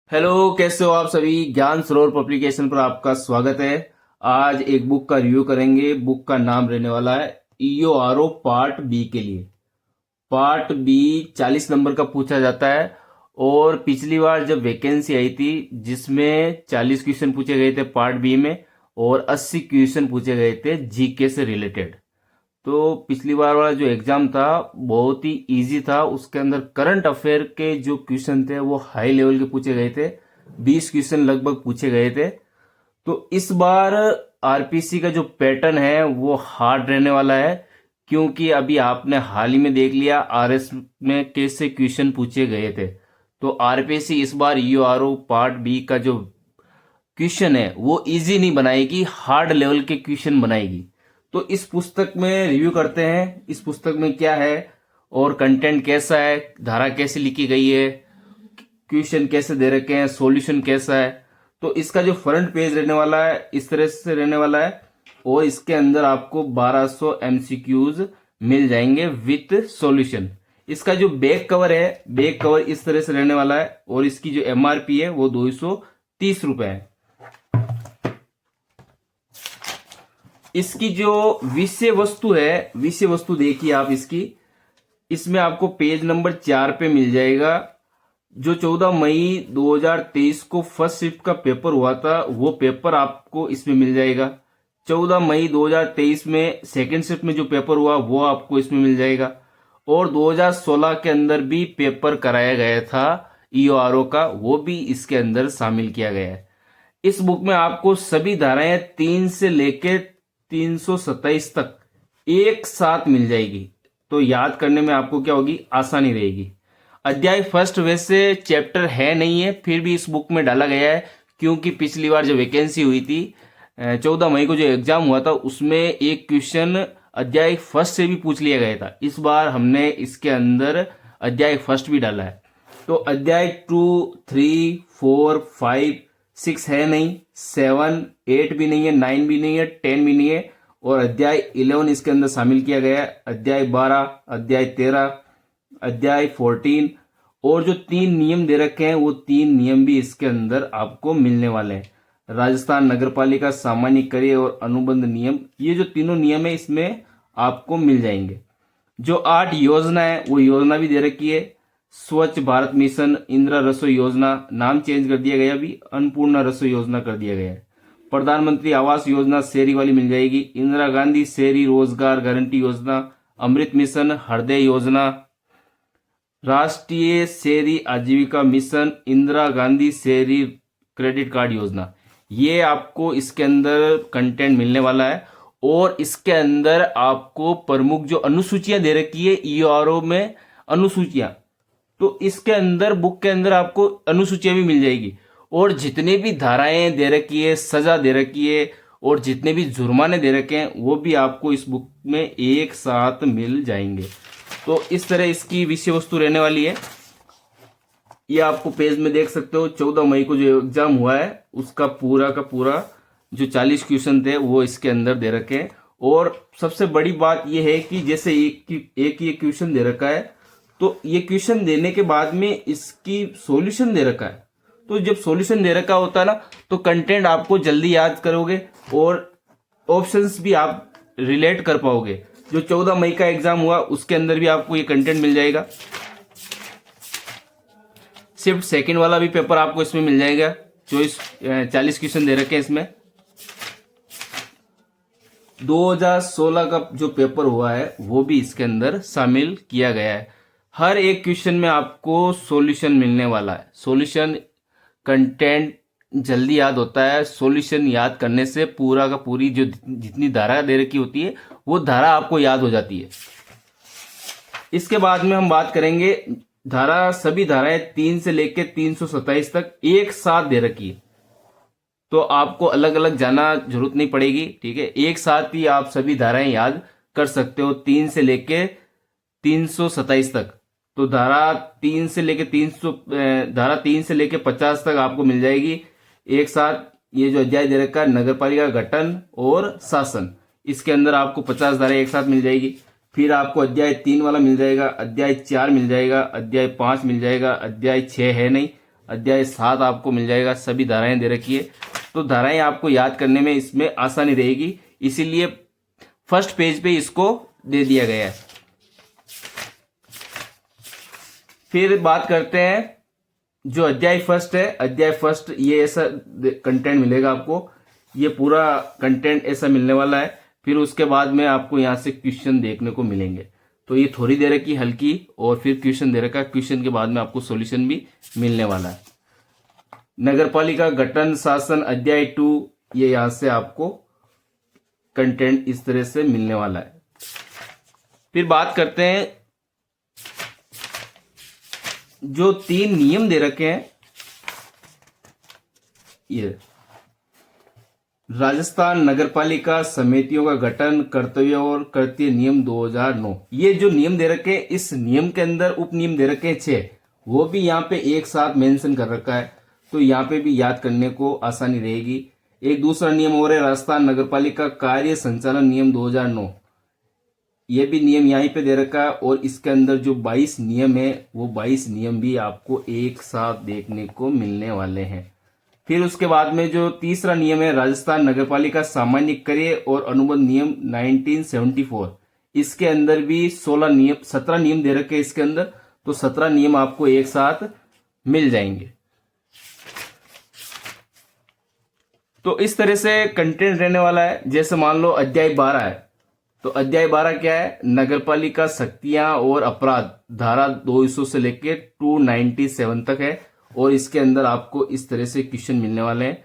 Hello, कैसे हो आप सभी। ज्ञान सरोवर पब्लिकेशन पर आपका स्वागत है। आज एक बुक का रिव्यू करेंगे। बुक का नाम रहने वाला है ईओआरओ पार्ट बी के लिए। पार्ट बी 40 नंबर का पूछा जाता है। और पिछली बार जब वैकेंसी आई थी जिसमें 40 क्वेश्चन पूछे गए थे पार्ट बी में और 80 क्वेश्चन पूछे गए थे जीके से रिलेटेड। तो पिछली बार वाला जो एग्जाम था बहुत ही इजी था। उसके अंदर करंट अफेयर के जो क्वेश्चन थे वो हाई लेवल के पूछे गए थे। 20 क्वेश्चन लगभग पूछे गए थे। तो इस बार आरपीसी का जो पैटर्न है वो हार्ड रहने वाला है, क्योंकि अभी आपने हाल ही में देख लिया आरएस में कैसे क्वेश्चन पूछे गए थे। तो आरपीसी इस बार यूआरओ पार्ट बी का जो क्वेश्चन है वो इजी नहीं बनाएगी, हार्ड लेवल के क्वेश्चन बनाएगी। तो इस पुस्तक में रिव्यू करते हैं इस पुस्तक में क्या है और कंटेंट कैसा है, धारा कैसे लिखी गई है, क्वेश्चन कैसे दे रखे हैं, सॉल्यूशन कैसा है। तो इसका जो फ्रंट पेज रहने वाला है इस तरह से रहने वाला है और इसके अंदर आपको 1200 एमसीक्यूज मिल जाएंगे विथ सॉल्यूशन। इसका जो बैक कवर है, बैक कवर इस तरह से रहने वाला है और इसकी जो एमआरपी है वो 230 रुपए है। इसकी जो विषय वस्तु है, विषय वस्तु देखिए आप इसकी, इसमें आपको पेज नंबर 4 पे मिल जाएगा। जो 14 मई 2023 को फर्स्ट शिफ्ट का पेपर हुआ था वो पेपर आपको इसमें मिल जाएगा। 14 मई 2023 में सेकेंड शिफ्ट में जो पेपर हुआ वो आपको इसमें मिल जाएगा। और 2016 के अंदर भी पेपर कराया गया था ईओआरओ का, वो भी इसके अंदर शामिल किया गया है। इस बुक में आपको सभी धाराएं 3 से लेकर 327 तक एक साथ मिल जाएगी। तो याद करने में आपको क्या होगी, आसानी रहेगी। अध्याय फर्स्ट वैसे चैप्टर है नहीं है, फिर भी इस बुक में डाला गया है, क्योंकि पिछली बार जो वैकेंसी हुई थी 14 मई को जो एग्जाम हुआ था उसमें एक क्वेश्चन अध्याय फर्स्ट से भी पूछ लिया गया था। इस बार हमने इसके अंदर अध्याय फर्स्ट भी डाला है। तो अध्याय 2, 3, 4, 5, 6 है नहीं, 7, 8 भी नहीं है, 9 भी नहीं है, 10 भी नहीं है और अध्याय 11 इसके अंदर शामिल किया गया है। अध्याय 12, अध्याय 13, अध्याय 14 और जो 3 नियम दे रखे हैं वो 3 नियम भी इसके अंदर आपको मिलने वाले हैं। राजस्थान नगरपालिका सामान्य कार्य और अनुबंध नियम, ये जो तीनों नियम है इसमें आपको मिल जाएंगे। जो 8 योजना है वो योजना भी दे रखी है। स्वच्छ भारत मिशन, इंदिरा रसोई योजना, नाम चेंज कर दिया गया, अभी अन्नपूर्णा रसोई योजना कर दिया गया है। प्रधानमंत्री आवास योजना शहरी वाली मिल जाएगी। इंदिरा गांधी शहरी रोजगार गारंटी योजना, अमृत मिशन, हृदय योजना, राष्ट्रीय शहरी आजीविका मिशन, इंदिरा गांधी शहरी क्रेडिट कार्ड योजना, ये आपको इसके अंदर कंटेंट मिलने वाला है। और इसके अंदर आपको प्रमुख जो अनुसूचियां दे रखी है ईओआरओ में, अनुसूचियां, तो इसके अंदर बुक के अंदर आपको अनुसूचियां भी मिल जाएगी। और जितने भी धाराएं दे रखी है, सजा दे रखी है और जितने भी जुर्माने दे रखे हैं वो भी आपको इस बुक में एक साथ मिल जाएंगे। तो इस तरह इसकी विषय वस्तु रहने वाली है। ये आपको पेज में देख सकते हो। 14 मई को जो एग्जाम हुआ है उसका पूरा का पूरा जो 40 क्वेश्चन थे वो इसके अंदर दे रखे हैं। और सबसे बड़ी बात यह है कि जैसे एक ये क्वेश्चन दे रखा है, तो ये क्वेश्चन देने के बाद में इसकी सॉल्यूशन दे रखा है। तो जब सॉल्यूशन दे रखा होता है ना, तो कंटेंट आपको जल्दी याद करोगे और ऑप्शंस भी आप रिलेट कर पाओगे। जो 14 मई का एग्जाम हुआ उसके अंदर भी आपको ये कंटेंट मिल जाएगा। शिफ्ट सेकंड वाला भी पेपर आपको इसमें मिल जाएगा। 40 क्वेश्चन दे रखे हैं इसमें। 2016 का जो पेपर हुआ है वो भी इसके अंदर शामिल किया गया है। हर एक क्वेश्चन में आपको सॉल्यूशन मिलने वाला है। सॉल्यूशन, कंटेंट जल्दी याद होता है। सॉल्यूशन याद करने से पूरा का पूरी जो जितनी धारा दे रखी होती है वो धारा आपको याद हो जाती है। इसके बाद में हम बात करेंगे धारा, सभी धाराएं 3 से लेकर 327 तक एक साथ दे रखी है, तो आपको अलग अलग जाना जरूरत नहीं पड़ेगी। ठीक है, एक साथ ही आप सभी धाराएं याद कर सकते हो 3 से लेकर 327 तक। तो धारा 3 से लेकर 50 तक आपको मिल जाएगी एक साथ। ये जो अध्याय दे रखा है नगरपालिका गठन और शासन, इसके अंदर आपको 50 धाराएं एक साथ मिल जाएगी। फिर आपको अध्याय 3 वाला मिल जाएगा, अध्याय 4 मिल जाएगा, अध्याय 5 मिल जाएगा, अध्याय 6 है नहीं, अध्याय 7 आपको मिल जाएगा। सभी धाराएं दे रखी है, तो धाराएं आपको याद करने में इसमें आसानी रहेगी, इसीलिए फर्स्ट पेज पे इसको दे दिया गया है। फिर बात करते हैं जो अध्याय फर्स्ट है। अध्याय फर्स्ट ये ऐसा कंटेंट मिलेगा आपको, ये पूरा कंटेंट ऐसा मिलने वाला है। फिर उसके बाद में आपको यहाँ से क्वेश्चन देखने को मिलेंगे। तो ये थोड़ी देर की हल्की, और फिर क्वेश्चन दे रखा है। क्वेश्चन के बाद में आपको सॉल्यूशन भी मिलने वाला है। नगरपालिका गठन शासन अध्याय 2, ये यहां से आपको कंटेंट इस तरह से मिलने वाला है। फिर बात करते हैं जो 3 नियम दे रखे हैं, ये राजस्थान नगरपालिका समितियों का गठन, कर्तव्य और कृत्य नियम 2009। ये जो नियम दे रखे हैं, इस नियम के अंदर उप नियम दे रखे हैं 6, वो भी यहाँ पे एक साथ मेंशन कर रखा है, तो यहाँ पे भी याद करने को आसानी रहेगी। एक दूसरा नियम और है राजस्थान नगरपालिका कार्य संचालन नियम 2009, ये भी नियम यहीं पे दे रखा है। और इसके अंदर जो 22 नियम है, वो 22 नियम भी आपको एक साथ देखने को मिलने वाले हैं। फिर उसके बाद में जो तीसरा नियम है राजस्थान नगरपालिका सामान्य क्रय और अनुबंध नियम 1974, इसके अंदर भी 17 नियम दे रखे हैं इसके अंदर, तो 17 नियम आपको एक साथ मिल जाएंगे। तो इस तरह से कंटेंट रहने वाला है। जैसे मान लो अध्याय 12 है, तो अध्याय 12 क्या है, नगरपालिका शक्तियां और अपराध, धारा 200 से लेकर 297 तक है। और इसके अंदर आपको इस तरह से क्वेश्चन मिलने वाले हैं।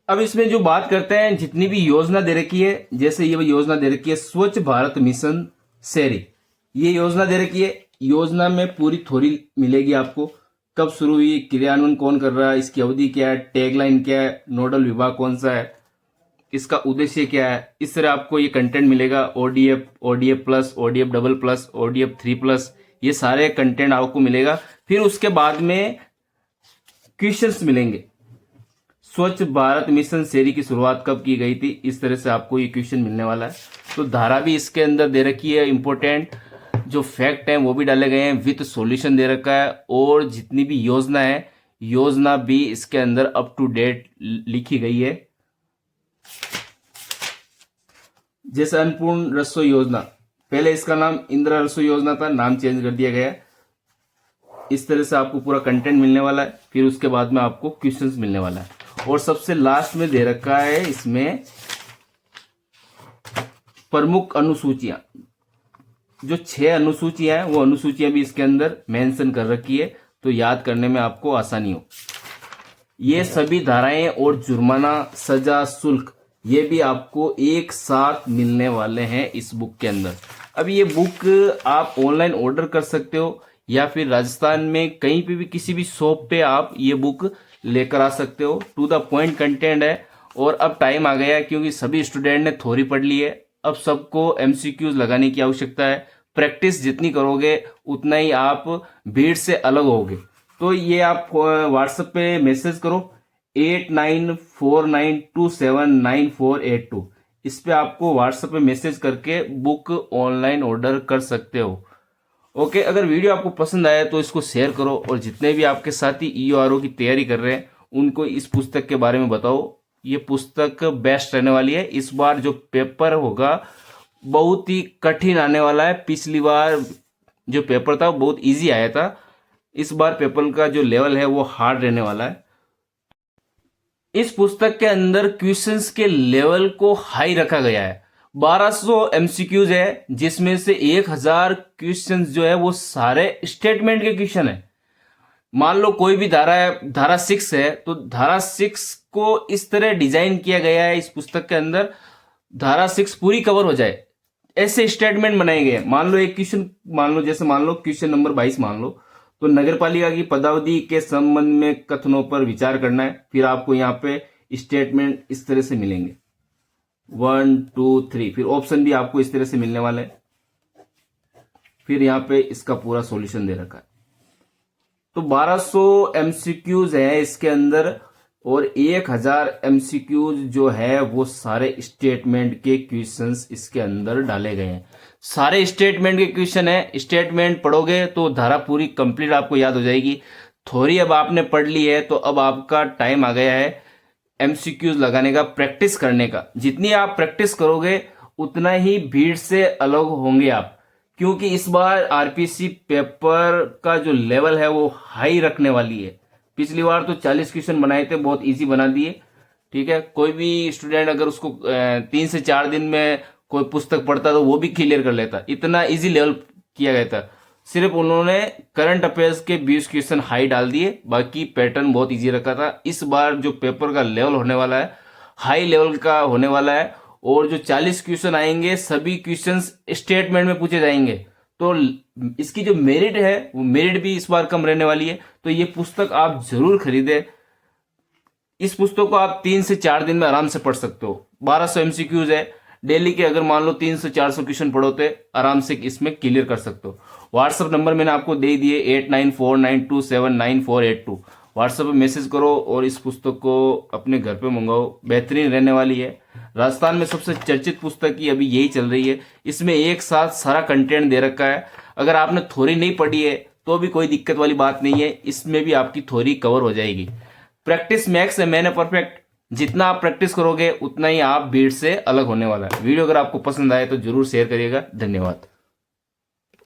अब इसमें जो बात करते हैं, जितनी भी योजना दे रखी है, जैसे ये योजना दे रखी है स्वच्छ भारत मिशन शहरी, ये योजना दे रखी है। योजना में पूरी थ्योरी मिलेगी आपको, कब शुरू हुई, क्रियान्वयन कौन कर रहा है, इसकी अवधि क्या है, टैगलाइन क्या है, नोडल विभाग कौन सा है, इसका उद्देश्य क्या है। इस तरह आपको ये कंटेंट मिलेगा। ODF, ODF plus, ODF double plus, ODF 3+, ये सारे कंटेंट आपको मिलेगा। फिर उसके बाद में क्वेश्चंस मिलेंगे। स्वच्छ भारत मिशन शहरी की शुरुआत कब की गई थी, इस तरह से आपको ये क्वेश्चन मिलने वाला है। तो धारा भी इसके अंदर दे रखी है, इंपॉर्टेंट जो फैक्ट है वो भी डाले गए हैं, विथ सॉल्यूशन दे रखा है। और जितनी भी योजना है, योजना भी इसके अंदर अप टू डेट लिखी गई है। जैसे अन्नपूर्ण रसोई योजना, पहले इसका नाम इंदिरा रसोई योजना था, नाम चेंज कर दिया गया है। इस तरह से आपको पूरा कंटेंट मिलने वाला है। फिर उसके बाद में आपको क्वेश्चंस मिलने वाला है। और सबसे लास्ट में दे रखा है इसमें प्रमुख अनुसूचियां, जो 6 अनुसूचियां हैं, वो अनुसूचियां भी इसके अंदर मेंशन कर रखी है, तो याद करने में आपको आसानी हो। ये सभी धाराएं और जुर्माना, सजा, शुल्क, ये भी आपको एक साथ मिलने वाले हैं इस बुक के अंदर। अब ये बुक आप ऑनलाइन ऑर्डर कर सकते हो, या फिर राजस्थान में कहीं पे भी किसी भी शॉप पे आप ये बुक लेकर आ सकते हो। टू द पॉइंट कंटेंट है। और अब टाइम आ गया है, क्योंकि सभी स्टूडेंट ने थ्योरी पढ़ ली है, अब सबको एमसीक्यूज लगाने की आवश्यकता है। प्रैक्टिस जितनी करोगे उतना ही आप भीड़ से अलग होगे। तो ये आप व्हाट्सएप पे मैसेज करो 8949279482, इस पे आपको व्हाट्सएप पे मैसेज करके बुक ऑनलाइन ऑर्डर कर सकते हो। ओके, अगर वीडियो आपको पसंद आया तो इसको शेयर करो, और जितने भी आपके साथी ईओआरओ की तैयारी कर रहे हैं उनको इस पुस्तक के बारे में बताओ। ये पुस्तक बेस्ट रहने वाली है। इस बार जो पेपर होगा बहुत ही कठिन आने वाला है। पिछली बार जो पेपर था वो बहुत इजी आया था, इस बार पेपर का जो लेवल है वो हार्ड रहने वाला है। इस पुस्तक के अंदर क्वेश्चंस के लेवल को हाई रखा गया है। 1200 एमसीक्यूज है, जिसमें से 1000 क्वेश्चंस जो है वो सारे स्टेटमेंट के क्वेश्चन है। मान लो कोई भी धारा है, धारा 6 है, तो धारा 6 को इस तरह डिजाइन किया गया है इस पुस्तक के अंदर, धारा 6 पूरी कवर हो जाए, ऐसे स्टेटमेंट बनाए गए। मान लो एक क्वेश्चन, मान लो जैसे मान लो क्वेश्चन नंबर 22 मान लो, तो नगरपालिका की पदावधि के संबंध में कथनों पर विचार करना है। फिर आपको यहाँ पे स्टेटमेंट इस तरह से मिलेंगे 1 2 3, फिर ऑप्शन भी आपको इस तरह से मिलने वाले हैं। फिर यहाँ पे इसका पूरा सॉल्यूशन दे रखा है। तो 1200 एमसीक्यूज है इसके अंदर, और 1000 एमसीक्यूज जो है वो सारे स्टेटमेंट के क्वेश्चंस इसके अंदर डाले गए हैं। सारे स्टेटमेंट के क्वेश्चन है, स्टेटमेंट पढ़ोगे तो धारा पूरी कंप्लीट आपको याद हो जाएगी। थ्योरी अब आपने पढ़ ली है, तो अब आपका टाइम आ गया है एमसीक्यूज लगाने का, प्रैक्टिस करने का। जितनी आप प्रैक्टिस करोगे उतना ही भीड़ से अलग होंगे आप, क्योंकि इस बार आरपीसी पेपर का जो लेवल है वो हाई रखने वाली है। पिछली बार तो 40 क्वेश्चन बनाए थे, बहुत इजी बना दिए। ठीक है, कोई भी स्टूडेंट अगर उसको 3 से 4 दिन में कोई पुस्तक पढ़ता तो वो भी क्लियर कर लेता, इतना इजी लेवल किया गया था। सिर्फ उन्होंने करंट अफेयर्स के 20 क्वेश्चन हाई डाल दिए, बाकी पैटर्न बहुत इजी रखा था। इस बार जो पेपर का लेवल होने वाला है हाई लेवल का होने वाला है, और जो 40 क्वेश्चन आएंगे सभी क्वेश्चन स्टेटमेंट में पूछे जाएंगे। तो इसकी जो मेरिट है वो मेरिट भी इस बार कम रहने वाली है। तो ये पुस्तक आप जरूर खरीदें। इस पुस्तक को आप 3 से 4 दिन में आराम से पढ़ सकते हो। 1200 एमसीक्यूज है डेली के, अगर मान लो 300 से 400 क्वेश्चन पढ़ो तो आराम से इसमें क्लियर कर सकते हो। व्हाट्सएप नंबर मैंने आपको दे दिए 8949279482। व्हाट्सएप पे मैसेज करो और इस पुस्तक को अपने घर पे मंगाओ, बेहतरीन रहने वाली है। राजस्थान में सबसे चर्चित पुस्तक की अभी यही चल रही है। इसमें एक साथ सारा कंटेंट दे रखा है। अगर आपने थ्योरी नहीं पढ़ी है तो भी कोई दिक्कत वाली बात नहीं है, इसमें भी आपकी थ्योरी कवर हो जाएगी। प्रैक्टिस मैक्स है मैंने परफेक्ट। जितना आप प्रैक्टिस करोगे उतना ही आप भीड़ से अलग होने वाला है। वीडियो अगर आपको पसंद आए तो जरूर शेयर करिएगा। धन्यवाद।